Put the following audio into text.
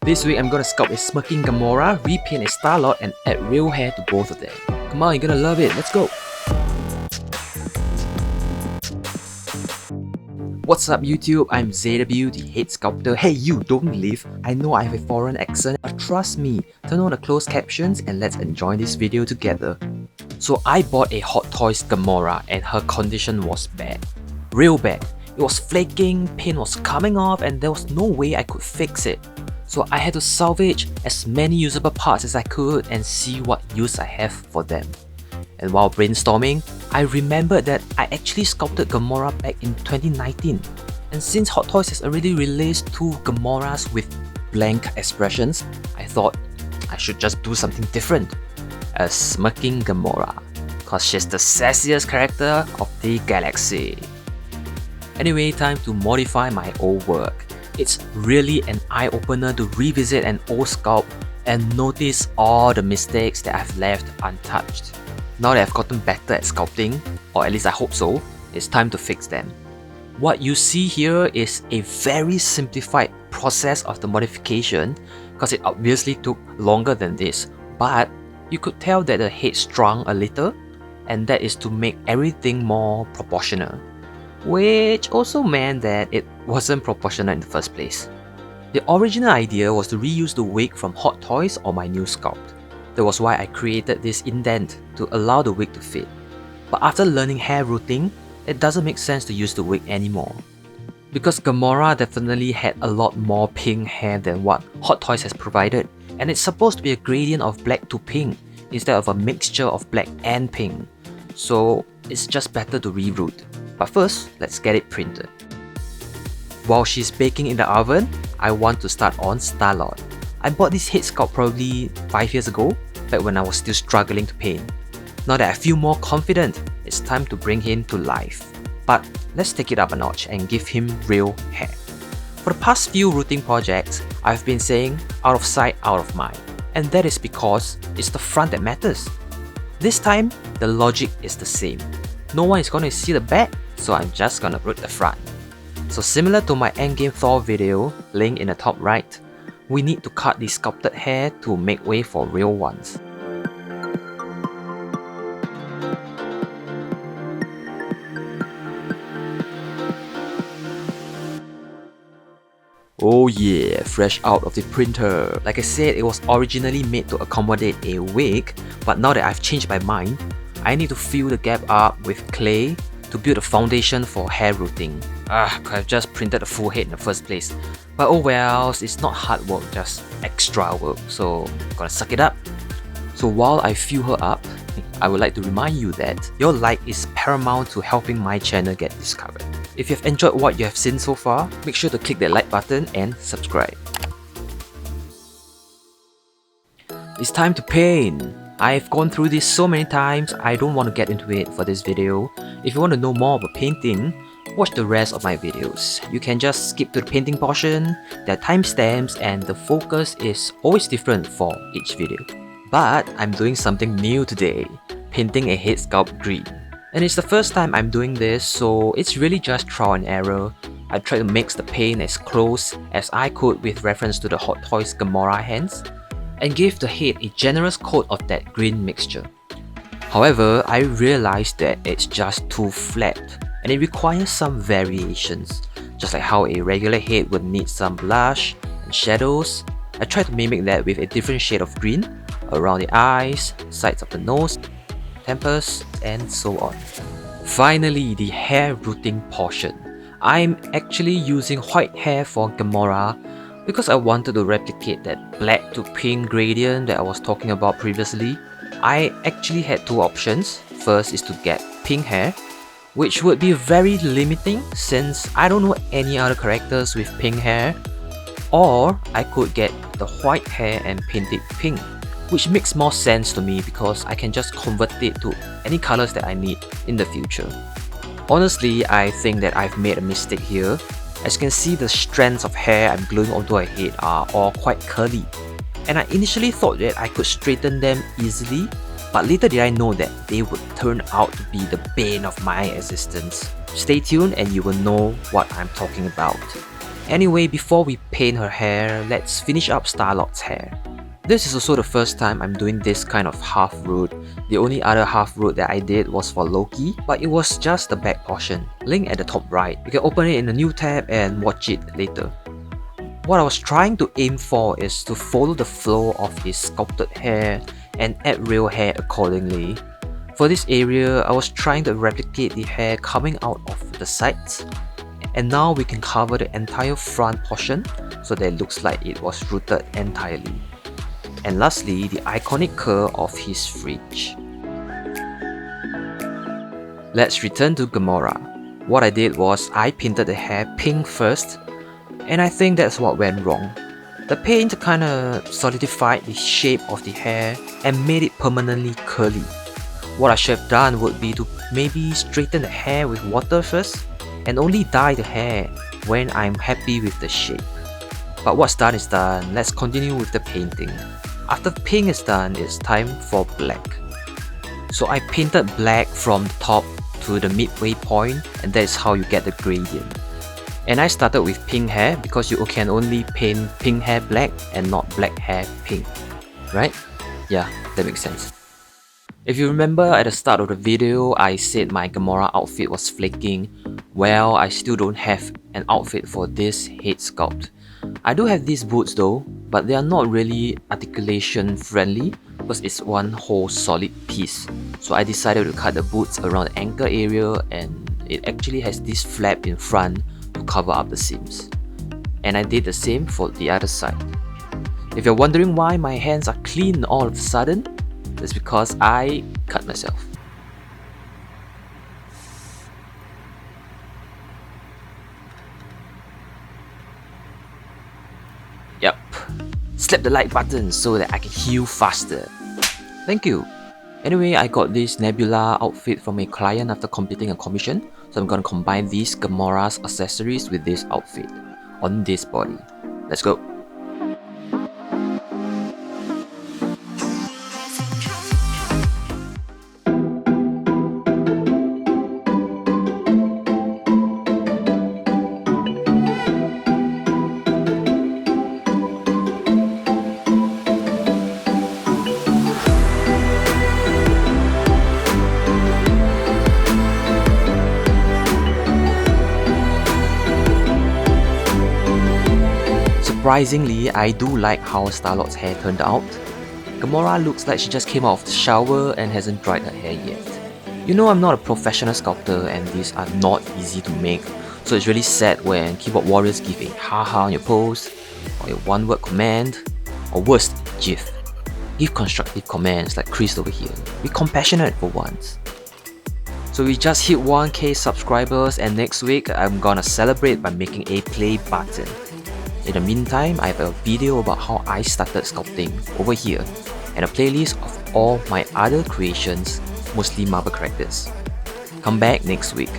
This week I'm gonna sculpt a smirking Gamora, repaint a Starlord, and add real hair to both of them. Come on, you're gonna love it, let's go! What's up YouTube, I'm ZW, the head sculptor. Hey you, don't leave. I know I have a foreign accent, but trust me, turn on the closed captions and let's enjoy this video together. So I bought a Hot Toys Gamora and her condition was bad. Real bad. It was flaking, paint was coming off and there was no way I could fix it. So I had to salvage as many usable parts as I could and see what use I have for them. And while brainstorming, I remembered that I actually sculpted Gamora back in 2019. And since Hot Toys has already released two Gamoras with blank expressions, I thought I should just do something different. A smirking Gamora, cause she's the sassiest character of the galaxy. Anyway, time to modify my old work. It's really an eye-opener to revisit an old sculpt and notice all the mistakes that I've left untouched. Now that I've gotten better at sculpting, or at least I hope so, it's time to fix them. What you see here is a very simplified process of the modification because it obviously took longer than this, but you could tell that the head shrunk a little, and that is to make everything more proportional, which also meant that it wasn't proportional in the first place. The original idea was to reuse the wig from Hot Toys on my new sculpt. That was why I created this indent to allow the wig to fit. But after learning hair rooting, it doesn't make sense to use the wig anymore. Because Gamora definitely had a lot more pink hair than what Hot Toys has provided, and it's supposed to be a gradient of black to pink instead of a mixture of black and pink. So it's just better to reroot. But first, let's get it printed. While she's baking in the oven, I want to start on Starlord. I bought this head sculpt probably 5 years ago, back when I was still struggling to paint. Now that I feel more confident, it's time to bring him to life. But let's take it up a notch and give him real hair. For the past few rooting projects, I've been saying out of sight, out of mind. And that is because it's the front that matters. This time, the logic is the same. No one is going to see the back, so I'm just gonna root the front. So similar to my endgame Thor video, link in the top right, we need to cut the sculpted hair to make way for real ones. Oh yeah, fresh out of the printer. Like I said, it was originally made to accommodate a wig, but now that I've changed my mind, I need to fill the gap up with clay to build a foundation for hair rooting. Could have just printed the full head in the first place. But oh well, it's not hard work, just extra work, so gotta suck it up. So while I fill her up, I would like to remind you that your like is paramount to helping my channel get discovered. If you have enjoyed what you have seen so far, make sure to click that like button and subscribe. It's time to paint! I've gone through this so many times, I don't want to get into it for this video. If you want to know more about painting, watch the rest of my videos. You can just skip to the painting portion, there are timestamps and the focus is always different for each video. But I'm doing something new today, painting a head sculpt green. And it's the first time I'm doing this, so it's really just trial and error. I tried to mix the paint as close as I could with reference to the Hot Toys Gamora hands, and give the head a generous coat of that green mixture. However, I realized that it's just too flat and it requires some variations. Just like how a regular head would need some blush and shadows, I tried to mimic that with a different shade of green around the eyes, sides of the nose, temples, and so on. Finally, the hair rooting portion. I'm actually using white hair for Gamora because I wanted to replicate that black to pink gradient that I was talking about previously. I actually had two options. First is to get pink hair, which would be very limiting since I don't know any other characters with pink hair. Or I could get the white hair and paint it pink, which makes more sense to me because I can just convert it to any colors that I need in the future. Honestly, I think that I've made a mistake here. As you can see, the strands of hair I'm gluing onto her head are all quite curly. And I initially thought that I could straighten them easily, but little did I know that they would turn out to be the bane of my existence. Stay tuned and you will know what I'm talking about. Anyway, before we paint her hair, let's finish up Starlord's hair. This is also the first time I'm doing this kind of half root. The only other half root that I did was for Loki, but it was just the back portion. Link at the top right. You can open it in a new tab and watch it later. What I was trying to aim for is to follow the flow of his sculpted hair and add real hair accordingly. For this area, I was trying to replicate the hair coming out of the sides. And now we can cover the entire front portion so that it looks like it was rooted entirely. And lastly, the iconic curl of his fringe. Let's return to Gamora. What I did was I painted the hair pink first, and I think that's what went wrong. The paint kinda solidified the shape of the hair and made it permanently curly. What I should have done would be to maybe straighten the hair with water first and only dye the hair when I'm happy with the shape. But what's done is done, let's continue with the painting. After pink is done, it's time for black. So I painted black from the top to the midway point, and that is how you get the gradient. And I started with pink hair because you can only paint pink hair black and not black hair pink, right? Yeah, that makes sense. If you remember at the start of the video, I said my Gamora outfit was flaking. Well, I still don't have an outfit for this head sculpt. I do have these boots though, but they are not really articulation friendly because it's one whole solid piece. So I decided to cut the boots around the ankle area, and it actually has this flap in front to cover up the seams. And I did the same for the other side. If you're wondering why my hands are clean all of a sudden, that's because I cut myself. Yep. Slap the like button so that I can heal faster. Thank you. Anyway, I got this Nebula outfit from a client after completing a commission, so I'm gonna combine these Gamoras accessories with this outfit on this body. Let's go. Surprisingly, I do like how Starlord's hair turned out. Gamora looks like she just came out of the shower and hasn't dried her hair yet. You know I'm not a professional sculptor and these are not easy to make, so it's really sad when keyboard warriors give a haha on your post, or a one-word command, or worst, GIF. Give constructive comments like Chris over here. Be compassionate for once. So we just hit 1k subscribers, and next week I'm gonna celebrate by making a play button. In the meantime, I have a video about how I started sculpting over here, and a playlist of all my other creations, mostly Marvel characters. Come back next week.